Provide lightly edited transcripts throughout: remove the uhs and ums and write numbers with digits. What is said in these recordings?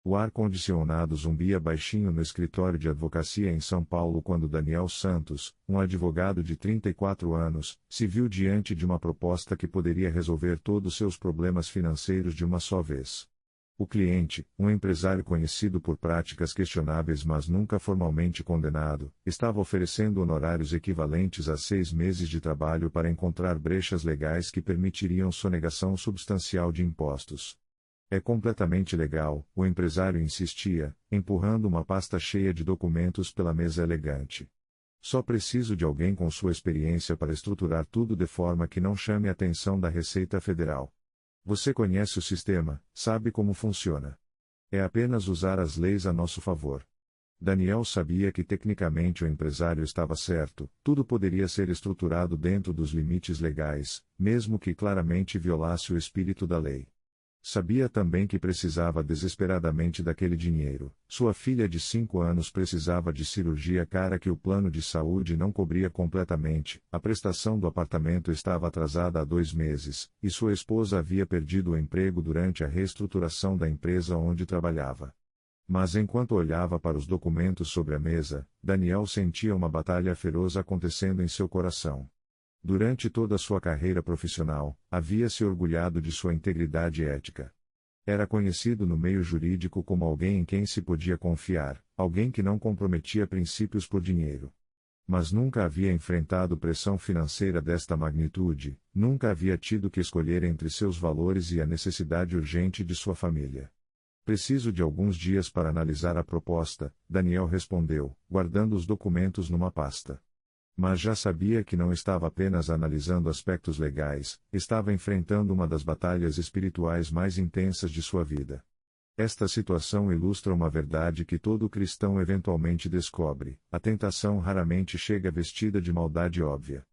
O ar-condicionado zumbia baixinho no escritório de advocacia em São Paulo quando Daniel Santos, um advogado de 34 anos, se viu diante de uma proposta que poderia resolver todos seus problemas financeiros de uma só vez. O cliente, um empresário conhecido por práticas questionáveis mas nunca formalmente condenado, estava oferecendo honorários equivalentes a 6 meses de trabalho para encontrar brechas legais que permitiriam sonegação substancial de impostos. É completamente legal, o empresário insistia, empurrando uma pasta cheia de documentos pela mesa elegante. Só preciso de alguém com sua experiência para estruturar tudo de forma que não chame a atenção da Receita Federal. Você conhece o sistema, sabe como funciona. É apenas usar as leis a nosso favor. Daniel sabia que tecnicamente o empresário estava certo, tudo poderia ser estruturado dentro dos limites legais, mesmo que claramente violasse o espírito da lei. Sabia também que precisava desesperadamente daquele dinheiro. Sua filha de 5 anos precisava de cirurgia cara que o plano de saúde não cobria completamente, a prestação do apartamento estava atrasada há 2 meses, e sua esposa havia perdido o emprego durante a reestruturação da empresa onde trabalhava. Mas enquanto olhava para os documentos sobre a mesa, Daniel sentia uma batalha feroz acontecendo em seu coração. Durante toda a sua carreira profissional, havia se orgulhado de sua integridade ética. Era conhecido no meio jurídico como alguém em quem se podia confiar, alguém que não comprometia princípios por dinheiro. Mas nunca havia enfrentado pressão financeira desta magnitude, nunca havia tido que escolher entre seus valores e a necessidade urgente de sua família. Preciso de alguns dias para analisar a proposta, Daniel respondeu, guardando os documentos numa pasta. Mas já sabia que não estava apenas analisando aspectos legais, estava enfrentando uma das batalhas espirituais mais intensas de sua vida. Esta situação ilustra uma verdade que todo cristão eventualmente descobre: a tentação raramente chega vestida de maldade óbvia.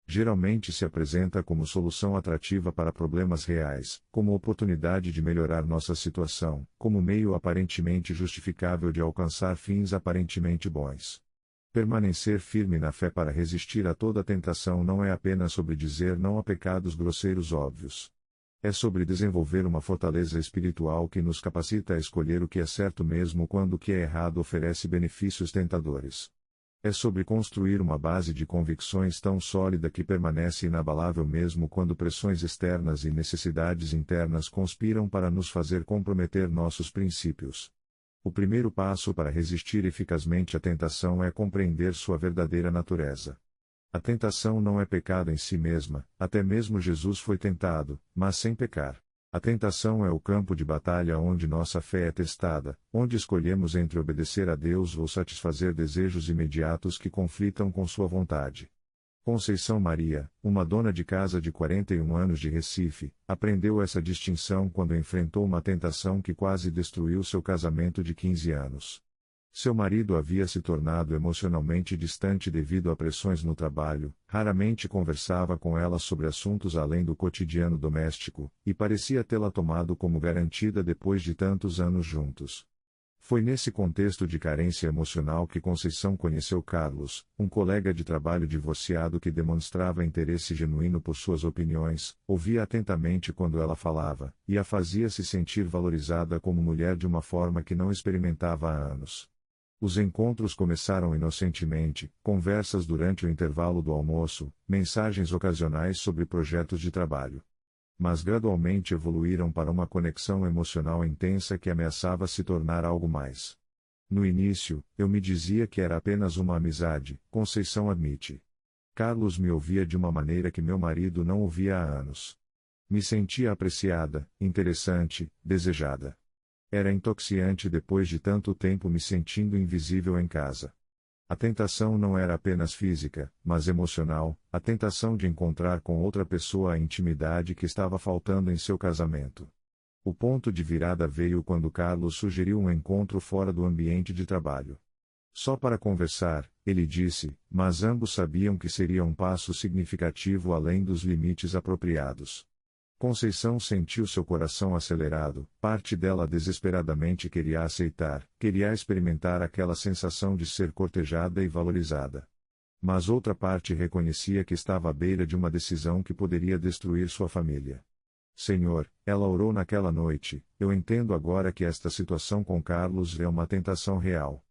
Geralmente se apresenta como solução atrativa para problemas reais, como oportunidade de melhorar nossa situação, como meio aparentemente justificável de alcançar fins aparentemente bons. Permanecer firme na fé para resistir a toda tentação não é apenas sobre dizer não a pecados grosseiros óbvios. É sobre desenvolver uma fortaleza espiritual que nos capacita a escolher o que é certo mesmo quando o que é errado oferece benefícios tentadores. É sobre construir uma base de convicções tão sólida que permanece inabalável mesmo quando pressões externas e necessidades internas conspiram para nos fazer comprometer nossos princípios. O primeiro passo para resistir eficazmente à tentação é compreender sua verdadeira natureza. A tentação não é pecado em si mesma, até mesmo Jesus foi tentado, mas sem pecar. A tentação é o campo de batalha onde nossa fé é testada, onde escolhemos entre obedecer a Deus ou satisfazer desejos imediatos que conflitam com sua vontade. Conceição Maria, uma dona de casa de 41 anos de Recife, aprendeu essa distinção quando enfrentou uma tentação que quase destruiu seu casamento de 15 anos. Seu marido havia se tornado emocionalmente distante devido a pressões no trabalho, raramente conversava com ela sobre assuntos além do cotidiano doméstico, e parecia tê-la tomado como garantida depois de tantos anos juntos. Foi nesse contexto de carência emocional que Conceição conheceu Carlos, um colega de trabalho divorciado que demonstrava interesse genuíno por suas opiniões, ouvia atentamente quando ela falava, e a fazia se sentir valorizada como mulher de uma forma que não experimentava há anos. Os encontros começaram inocentemente, conversas durante o intervalo do almoço, mensagens ocasionais sobre projetos de trabalho. Mas gradualmente evoluíram para uma conexão emocional intensa que ameaçava se tornar algo mais. No início, eu me dizia que era apenas uma amizade, Conceição admite. Carlos me ouvia de uma maneira que meu marido não ouvia há anos. Me sentia apreciada, interessante, desejada. Era intoxiante depois de tanto tempo me sentindo invisível em casa. A tentação não era apenas física, mas emocional, a tentação de encontrar com outra pessoa a intimidade que estava faltando em seu casamento. O ponto de virada veio quando Carlos sugeriu um encontro fora do ambiente de trabalho. Só para conversar, ele disse, mas ambos sabiam que seria um passo significativo além dos limites apropriados. Conceição sentiu seu coração acelerado, parte dela desesperadamente queria aceitar, queria experimentar aquela sensação de ser cortejada e valorizada. Mas outra parte reconhecia que estava à beira de uma decisão que poderia destruir sua família. Senhor, ela orou naquela noite, eu entendo agora que esta situação com Carlos é uma tentação real.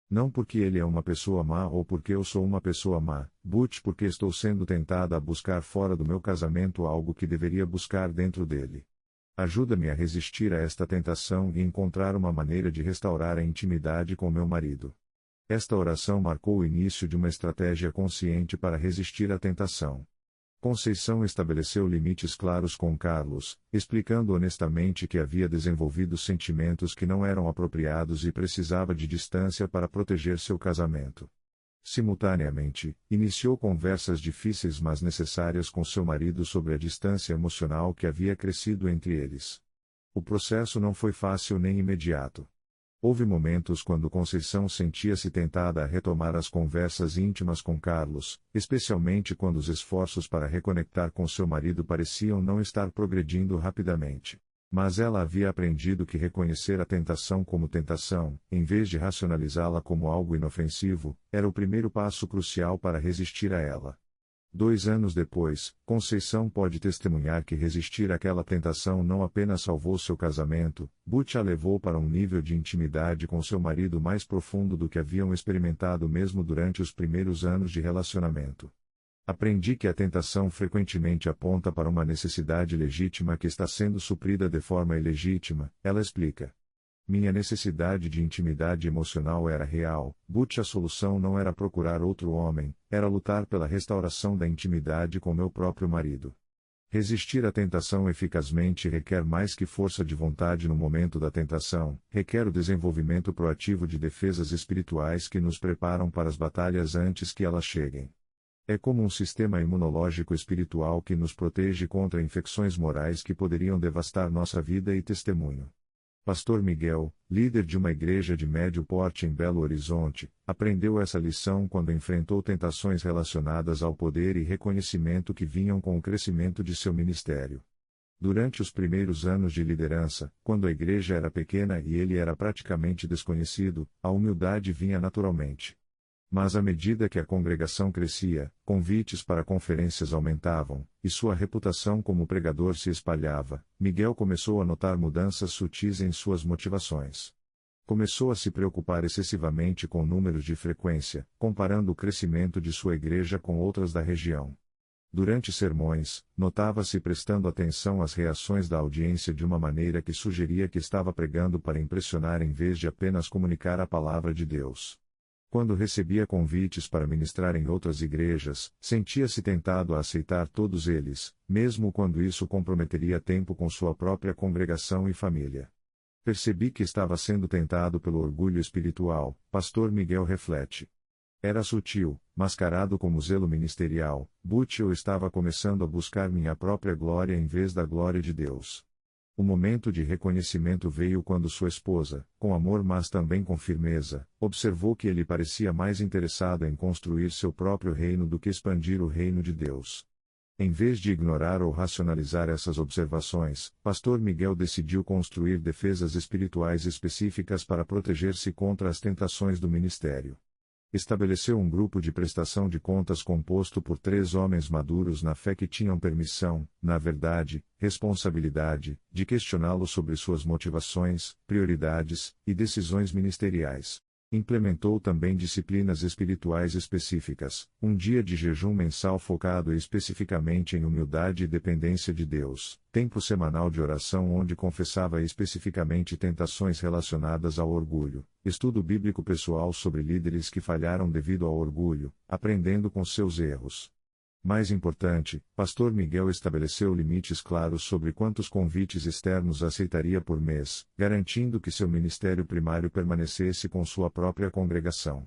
Não porque ele é uma pessoa má ou porque eu sou uma pessoa má, but porque estou sendo tentada a buscar fora do meu casamento algo que deveria buscar dentro dele. Ajuda-me a resistir a esta tentação e encontrar uma maneira de restaurar a intimidade com meu marido. Esta oração marcou o início de uma estratégia consciente para resistir à tentação. Conceição estabeleceu limites claros com Carlos, explicando honestamente que havia desenvolvido sentimentos que não eram apropriados e precisava de distância para proteger seu casamento. Simultaneamente, iniciou conversas difíceis mas necessárias com seu marido sobre a distância emocional que havia crescido entre eles. O processo não foi fácil nem imediato. Houve momentos quando Conceição sentia-se tentada a retomar as conversas íntimas com Carlos, especialmente quando os esforços para reconectar com seu marido pareciam não estar progredindo rapidamente. Mas ela havia aprendido que reconhecer a tentação como tentação, em vez de racionalizá-la como algo inofensivo, era o primeiro passo crucial para resistir a ela. 2 anos depois, Conceição pode testemunhar que resistir àquela tentação não apenas salvou seu casamento, but a levou para um nível de intimidade com seu marido mais profundo do que haviam experimentado mesmo durante os primeiros anos de relacionamento. Aprendi que a tentação frequentemente aponta para uma necessidade legítima que está sendo suprida de forma ilegítima, ela explica. Minha necessidade de intimidade emocional era real, but a solução não era procurar outro homem, era lutar pela restauração da intimidade com meu próprio marido. Resistir à tentação eficazmente requer mais que força de vontade no momento da tentação, requer o desenvolvimento proativo de defesas espirituais que nos preparam para as batalhas antes que elas cheguem. É como um sistema imunológico espiritual que nos protege contra infecções morais que poderiam devastar nossa vida e testemunho. Pastor Miguel, líder de uma igreja de médio porte em Belo Horizonte, aprendeu essa lição quando enfrentou tentações relacionadas ao poder e reconhecimento que vinham com o crescimento de seu ministério. Durante os primeiros anos de liderança, quando a igreja era pequena e ele era praticamente desconhecido, a humildade vinha naturalmente. Mas à medida que a congregação crescia, convites para conferências aumentavam, e sua reputação como pregador se espalhava, Miguel começou a notar mudanças sutis em suas motivações. Começou a se preocupar excessivamente com números de frequência, comparando o crescimento de sua igreja com outras da região. Durante sermões, notava-se prestando atenção às reações da audiência de uma maneira que sugeria que estava pregando para impressionar em vez de apenas comunicar a palavra de Deus. Quando recebia convites para ministrar em outras igrejas, sentia-se tentado a aceitar todos eles, mesmo quando isso comprometeria tempo com sua própria congregação e família. Percebi que estava sendo tentado pelo orgulho espiritual, Pastor Miguel reflete. Era sutil, mascarado como zelo ministerial, but eu estava começando a buscar minha própria glória em vez da glória de Deus. O momento de reconhecimento veio quando sua esposa, com amor mas também com firmeza, observou que ele parecia mais interessado em construir seu próprio reino do que expandir o reino de Deus. Em vez de ignorar ou racionalizar essas observações, Pastor Miguel decidiu construir defesas espirituais específicas para proteger-se contra as tentações do ministério. Estabeleceu um grupo de prestação de contas composto por 3 homens maduros na fé que tinham permissão, na verdade, responsabilidade, de questioná-lo sobre suas motivações, prioridades e decisões ministeriais. Implementou também disciplinas espirituais específicas, um dia de jejum mensal focado especificamente em humildade e dependência de Deus, tempo semanal de oração onde confessava especificamente tentações relacionadas ao orgulho, estudo bíblico pessoal sobre líderes que falharam devido ao orgulho, aprendendo com seus erros. Mais importante, Pastor Miguel estabeleceu limites claros sobre quantos convites externos aceitaria por mês, garantindo que seu ministério primário permanecesse com sua própria congregação.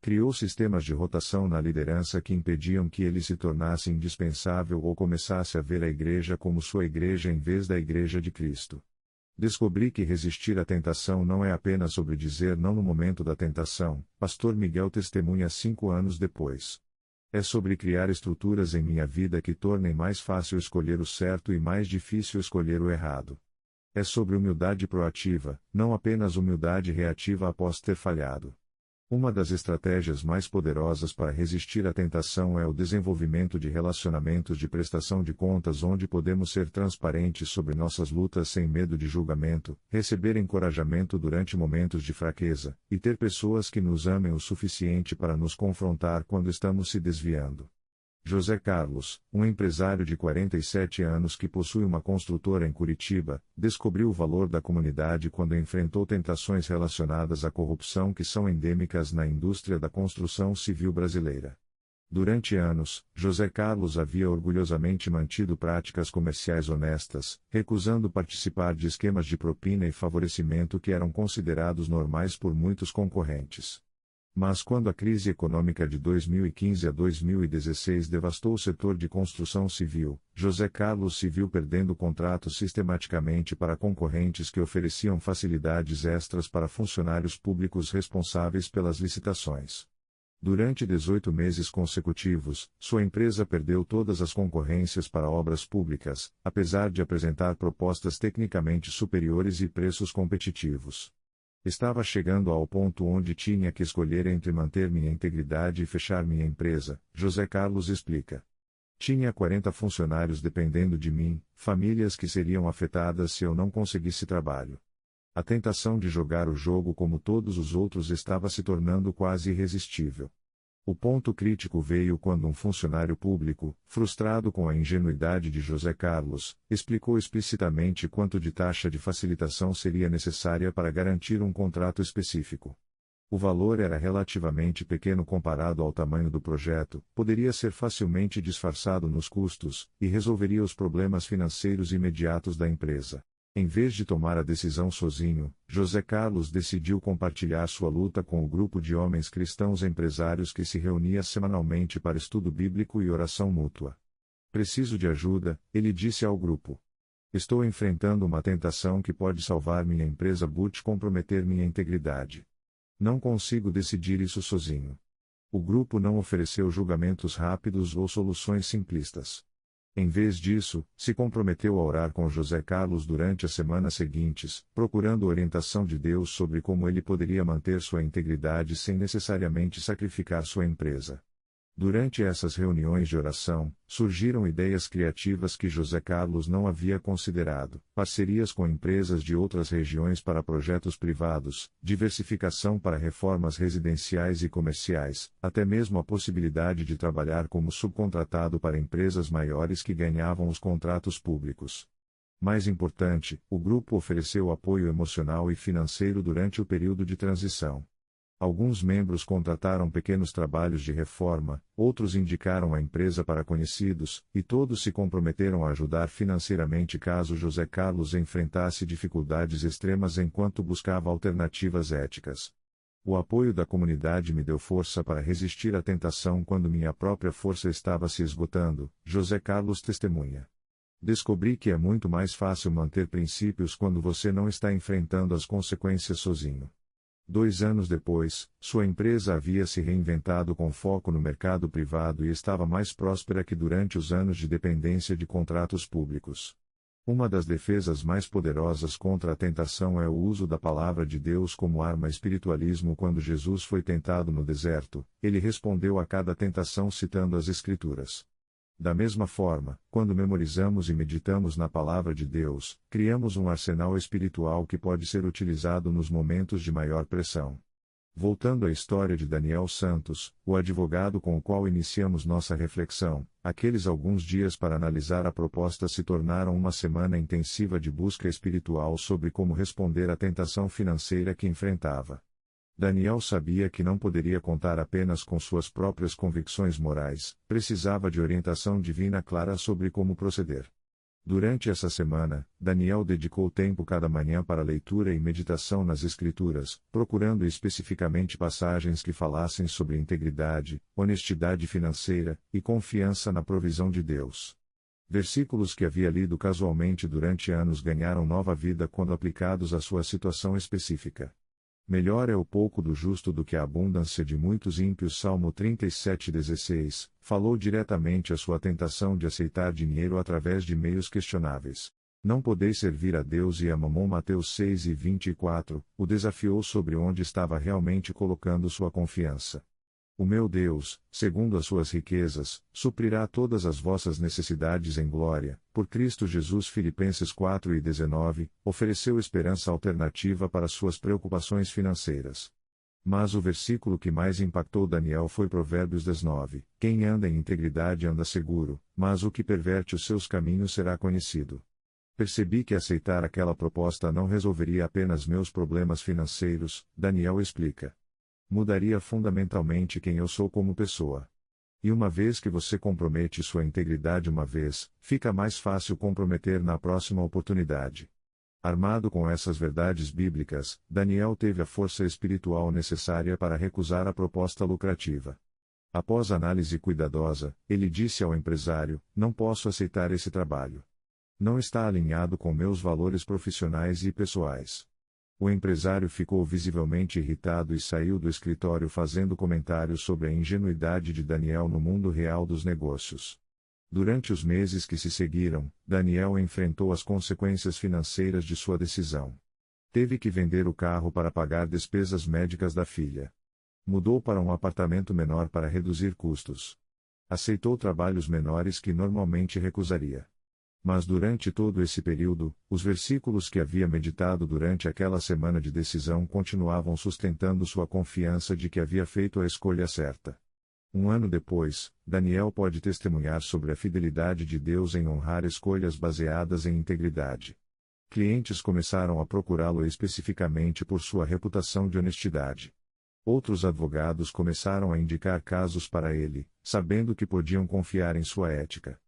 Criou sistemas de rotação na liderança que impediam que ele se tornasse indispensável ou começasse a ver a igreja como sua igreja em vez da igreja de Cristo. Descobri que resistir à tentação não é apenas sobre dizer não no momento da tentação, Pastor Miguel testemunha 5 anos depois. É sobre criar estruturas em minha vida que tornem mais fácil escolher o certo e mais difícil escolher o errado. É sobre humildade proativa, não apenas humildade reativa após ter falhado. Uma das estratégias mais poderosas para resistir à tentação é o desenvolvimento de relacionamentos de prestação de contas onde podemos ser transparentes sobre nossas lutas sem medo de julgamento, receber encorajamento durante momentos de fraqueza, e ter pessoas que nos amem o suficiente para nos confrontar quando estamos se desviando. José Carlos, um empresário de 47 anos que possui uma construtora em Curitiba, descobriu o valor da comunidade quando enfrentou tentações relacionadas à corrupção que são endêmicas na indústria da construção civil brasileira. Durante anos, José Carlos havia orgulhosamente mantido práticas comerciais honestas, recusando participar de esquemas de propina e favorecimento que eram considerados normais por muitos concorrentes. Mas quando a crise econômica de 2015 a 2016 devastou o setor de construção civil, José Carlos se viu perdendo contratos sistematicamente para concorrentes que ofereciam facilidades extras para funcionários públicos responsáveis pelas licitações. Durante 18 meses consecutivos, sua empresa perdeu todas as concorrências para obras públicas, apesar de apresentar propostas tecnicamente superiores e preços competitivos. Estava chegando ao ponto onde tinha que escolher entre manter minha integridade e fechar minha empresa, José Carlos explica. Tinha 40 funcionários dependendo de mim, famílias que seriam afetadas se eu não conseguisse trabalho. A tentação de jogar o jogo como todos os outros estava se tornando quase irresistível. O ponto crítico veio quando um funcionário público, frustrado com a ingenuidade de José Carlos, explicou explicitamente quanto de taxa de facilitação seria necessária para garantir um contrato específico. O valor era relativamente pequeno comparado ao tamanho do projeto, poderia ser facilmente disfarçado nos custos, e resolveria os problemas financeiros imediatos da empresa. Em vez de tomar a decisão sozinho, José Carlos decidiu compartilhar sua luta com o grupo de homens cristãos empresários que se reunia semanalmente para estudo bíblico e oração mútua. Preciso de ajuda, ele disse ao grupo. Estou enfrentando uma tentação que pode salvar minha empresa but comprometer minha integridade. Não consigo decidir isso sozinho. O grupo não ofereceu julgamentos rápidos ou soluções simplistas. Em vez disso, se comprometeu a orar com José Carlos durante as semanas seguintes, procurando orientação de Deus sobre como ele poderia manter sua integridade sem necessariamente sacrificar sua empresa. Durante essas reuniões de oração, surgiram ideias criativas que José Carlos não havia considerado: parcerias com empresas de outras regiões para projetos privados, diversificação para reformas residenciais e comerciais, até mesmo a possibilidade de trabalhar como subcontratado para empresas maiores que ganhavam os contratos públicos. Mais importante, o grupo ofereceu apoio emocional e financeiro durante o período de transição. Alguns membros contrataram pequenos trabalhos de reforma, outros indicaram a empresa para conhecidos, e todos se comprometeram a ajudar financeiramente caso José Carlos enfrentasse dificuldades extremas enquanto buscava alternativas éticas. O apoio da comunidade me deu força para resistir à tentação quando minha própria força estava se esgotando, José Carlos testemunha. Descobri que é muito mais fácil manter princípios quando você não está enfrentando as consequências sozinho. 2 anos depois, sua empresa havia se reinventado com foco no mercado privado e estava mais próspera que durante os anos de dependência de contratos públicos. Uma das defesas mais poderosas contra a tentação é o uso da palavra de Deus como arma espiritualismo. Quando Jesus foi tentado no deserto, ele respondeu a cada tentação citando as Escrituras. Da mesma forma, quando memorizamos e meditamos na Palavra de Deus, criamos um arsenal espiritual que pode ser utilizado nos momentos de maior pressão. Voltando à história de Daniel Santos, o advogado com o qual iniciamos nossa reflexão, aqueles alguns dias para analisar a proposta se tornaram uma semana intensiva de busca espiritual sobre como responder à tentação financeira que enfrentava. Daniel sabia que não poderia contar apenas com suas próprias convicções morais, precisava de orientação divina clara sobre como proceder. Durante essa semana, Daniel dedicou tempo cada manhã para leitura e meditação nas Escrituras, procurando especificamente passagens que falassem sobre integridade, honestidade financeira e confiança na provisão de Deus. Versículos que havia lido casualmente durante anos ganharam nova vida quando aplicados à sua situação específica. Melhor é o pouco do justo do que a abundância de muitos ímpios. Salmo 37:16, falou diretamente à sua tentação de aceitar dinheiro através de meios questionáveis. Não podeis servir a Deus e a Mamon. Mateus 6:24, o desafiou sobre onde estava realmente colocando sua confiança. O meu Deus, segundo as suas riquezas, suprirá todas as vossas necessidades em glória, por Cristo Jesus. Filipenses 4:19, ofereceu esperança alternativa para suas preocupações financeiras. Mas o versículo que mais impactou Daniel foi Provérbios 19, quem anda em integridade anda seguro, mas o que perverte os seus caminhos será conhecido. Percebi que aceitar aquela proposta não resolveria apenas meus problemas financeiros, Daniel explica. Mudaria fundamentalmente quem eu sou como pessoa. E uma vez que você compromete sua integridade uma vez, fica mais fácil comprometer na próxima oportunidade. Armado com essas verdades bíblicas, Daniel teve a força espiritual necessária para recusar a proposta lucrativa. Após análise cuidadosa, ele disse ao empresário: não posso aceitar esse trabalho. Não está alinhado com meus valores profissionais e pessoais. O empresário ficou visivelmente irritado e saiu do escritório fazendo comentários sobre a ingenuidade de Daniel no mundo real dos negócios. Durante os meses que se seguiram, Daniel enfrentou as consequências financeiras de sua decisão. Teve que vender o carro para pagar despesas médicas da filha. Mudou para um apartamento menor para reduzir custos. Aceitou trabalhos menores que normalmente recusaria. Mas durante todo esse período, os versículos que havia meditado durante aquela semana de decisão continuavam sustentando sua confiança de que havia feito a escolha certa. Um ano depois, Daniel pode testemunhar sobre a fidelidade de Deus em honrar escolhas baseadas em integridade. Clientes começaram a procurá-lo especificamente por sua reputação de honestidade. Outros advogados começaram a indicar casos para ele, sabendo que podiam confiar em sua ética.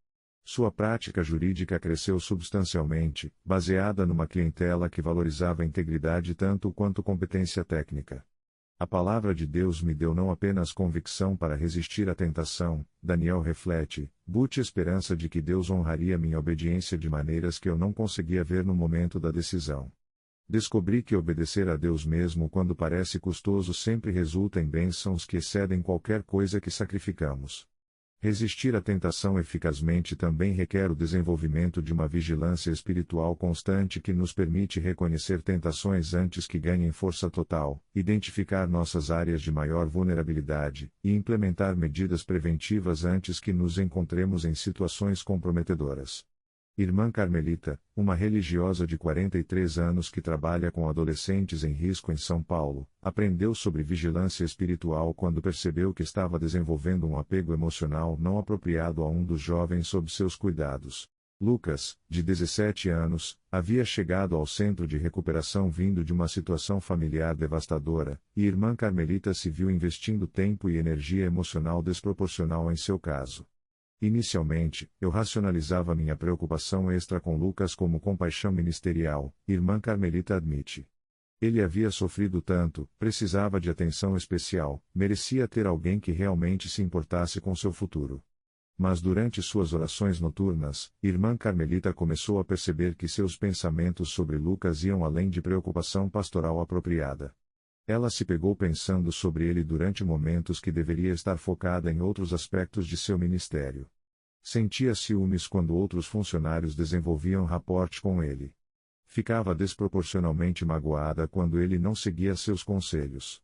Sua prática jurídica cresceu substancialmente, baseada numa clientela que valorizava a integridade tanto quanto competência técnica. A palavra de Deus me deu não apenas convicção para resistir à tentação, Daniel reflete, but esperança de que Deus honraria minha obediência de maneiras que eu não conseguia ver no momento da decisão. Descobri que obedecer a Deus mesmo quando parece custoso sempre resulta em bênçãos que excedem qualquer coisa que sacrificamos. Resistir à tentação eficazmente também requer o desenvolvimento de uma vigilância espiritual constante que nos permite reconhecer tentações antes que ganhem força total, identificar nossas áreas de maior vulnerabilidade, e implementar medidas preventivas antes que nos encontremos em situações comprometedoras. Irmã Carmelita, uma religiosa de 43 anos que trabalha com adolescentes em risco em São Paulo, aprendeu sobre vigilância espiritual quando percebeu que estava desenvolvendo um apego emocional não apropriado a um dos jovens sob seus cuidados. Lucas, de 17 anos, havia chegado ao centro de recuperação vindo de uma situação familiar devastadora, e Irmã Carmelita se viu investindo tempo e energia emocional desproporcional em seu caso. Inicialmente, eu racionalizava minha preocupação extra com Lucas como compaixão ministerial, Irmã Carmelita admite. Ele havia sofrido tanto, precisava de atenção especial, merecia ter alguém que realmente se importasse com seu futuro. Mas durante suas orações noturnas, Irmã Carmelita começou a perceber que seus pensamentos sobre Lucas iam além de preocupação pastoral apropriada. Ela se pegou pensando sobre ele durante momentos que deveria estar focada em outros aspectos de seu ministério. Sentia ciúmes quando outros funcionários desenvolviam rapport com ele. Ficava desproporcionalmente magoada quando ele não seguia seus conselhos.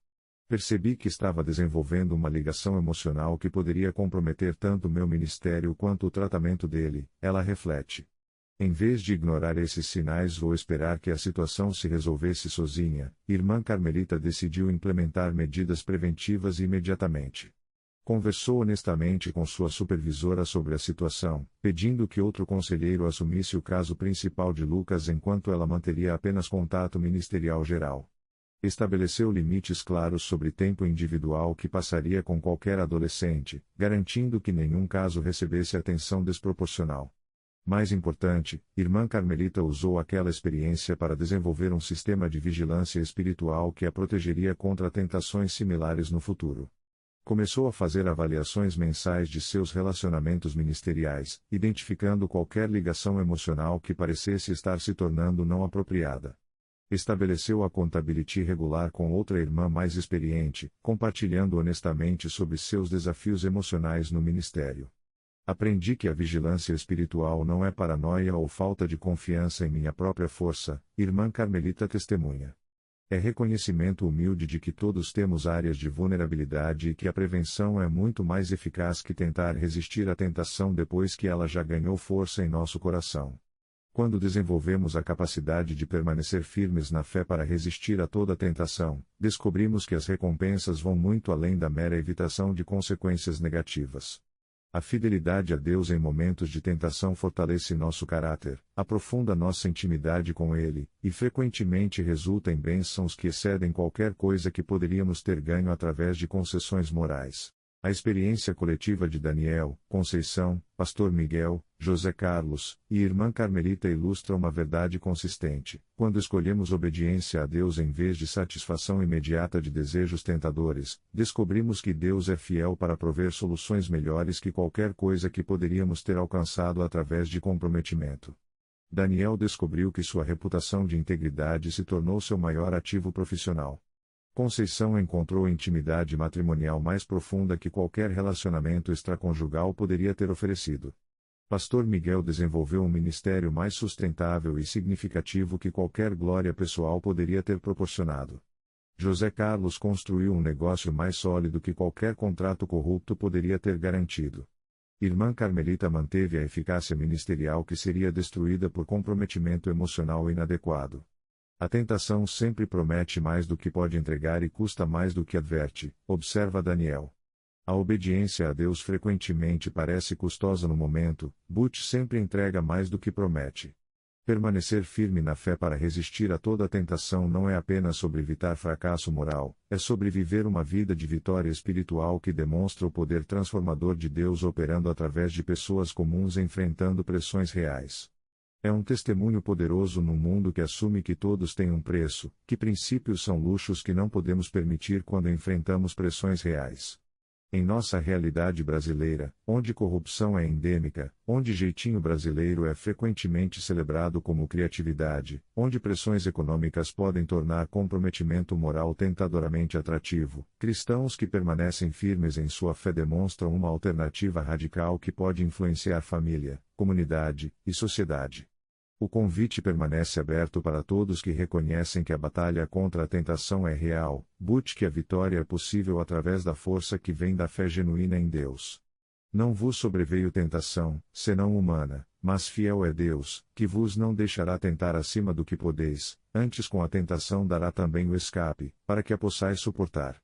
Percebi que estava desenvolvendo uma ligação emocional que poderia comprometer tanto meu ministério quanto o tratamento dele, ela reflete. Em vez de ignorar esses sinais ou esperar que a situação se resolvesse sozinha, Irmã Carmelita decidiu implementar medidas preventivas imediatamente. Conversou honestamente com sua supervisora sobre a situação, pedindo que outro conselheiro assumisse o caso principal de Lucas enquanto ela manteria apenas contato ministerial geral. Estabeleceu limites claros sobre tempo individual que passaria com qualquer adolescente, garantindo que nenhum caso recebesse atenção desproporcional. Mais importante, Irmã Carmelita usou aquela experiência para desenvolver um sistema de vigilância espiritual que a protegeria contra tentações similares no futuro. Começou a fazer avaliações mensais de seus relacionamentos ministeriais, identificando qualquer ligação emocional que parecesse estar se tornando não apropriada. Estabeleceu a accountability regular com outra irmã mais experiente, compartilhando honestamente sobre seus desafios emocionais no ministério. Aprendi que a vigilância espiritual não é paranoia ou falta de confiança em minha própria força, irmã Carmelita testemunha. É reconhecimento humilde de que todos temos áreas de vulnerabilidade e que a prevenção é muito mais eficaz que tentar resistir à tentação depois que ela já ganhou força em nosso coração. Quando desenvolvemos a capacidade de permanecer firmes na fé para resistir a toda tentação, descobrimos que as recompensas vão muito além da mera evitação de consequências negativas. A fidelidade a Deus em momentos de tentação fortalece nosso caráter, aprofunda nossa intimidade com Ele, e frequentemente resulta em bênçãos que excedem qualquer coisa que poderíamos ter ganho através de concessões morais. A experiência coletiva de Daniel, Conceição, Pastor Miguel, José Carlos e Irmã Carmelita ilustra uma verdade consistente. Quando escolhemos obediência a Deus em vez de satisfação imediata de desejos tentadores, descobrimos que Deus é fiel para prover soluções melhores que qualquer coisa que poderíamos ter alcançado através de comprometimento. Daniel descobriu que sua reputação de integridade se tornou seu maior ativo profissional. Conceição encontrou intimidade matrimonial mais profunda que qualquer relacionamento extraconjugal poderia ter oferecido. Pastor Miguel desenvolveu um ministério mais sustentável e significativo que qualquer glória pessoal poderia ter proporcionado. José Carlos construiu um negócio mais sólido que qualquer contrato corrupto poderia ter garantido. Irmã Carmelita manteve a eficácia ministerial que seria destruída por comprometimento emocional inadequado. A tentação sempre promete mais do que pode entregar e custa mais do que adverte, observa Daniel. A obediência a Deus frequentemente parece custosa no momento, but sempre entrega mais do que promete. Permanecer firme na fé para resistir a toda tentação não é apenas sobre evitar fracasso moral, é sobre viver uma vida de vitória espiritual que demonstra o poder transformador de Deus operando através de pessoas comuns enfrentando pressões reais. É um testemunho poderoso num mundo que assume que todos têm um preço, que princípios são luxos que não podemos permitir quando enfrentamos pressões reais. Em nossa realidade brasileira, onde corrupção é endêmica, onde jeitinho brasileiro é frequentemente celebrado como criatividade, onde pressões econômicas podem tornar comprometimento moral tentadoramente atrativo, cristãos que permanecem firmes em sua fé demonstram uma alternativa radical que pode influenciar família, comunidade e sociedade. O convite permanece aberto para todos que reconhecem que a batalha contra a tentação é real, but que a vitória é possível através da força que vem da fé genuína em Deus. Não vos sobreveio tentação, senão humana, mas fiel é Deus, que vos não deixará tentar acima do que podeis, antes com a tentação dará também o escape, para que a possais suportar.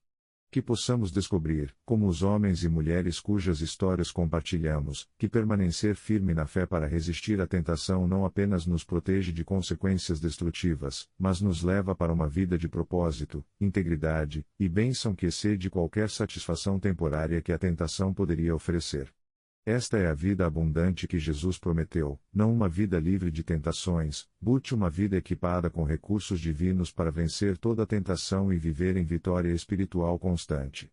Que possamos descobrir, como os homens e mulheres cujas histórias compartilhamos, que permanecer firme na fé para resistir à tentação não apenas nos protege de consequências destrutivas, mas nos leva para uma vida de propósito, integridade e bênção que excede qualquer satisfação temporária que a tentação poderia oferecer. Esta é a vida abundante que Jesus prometeu, não uma vida livre de tentações, but uma vida equipada com recursos divinos para vencer toda tentação e viver em vitória espiritual constante.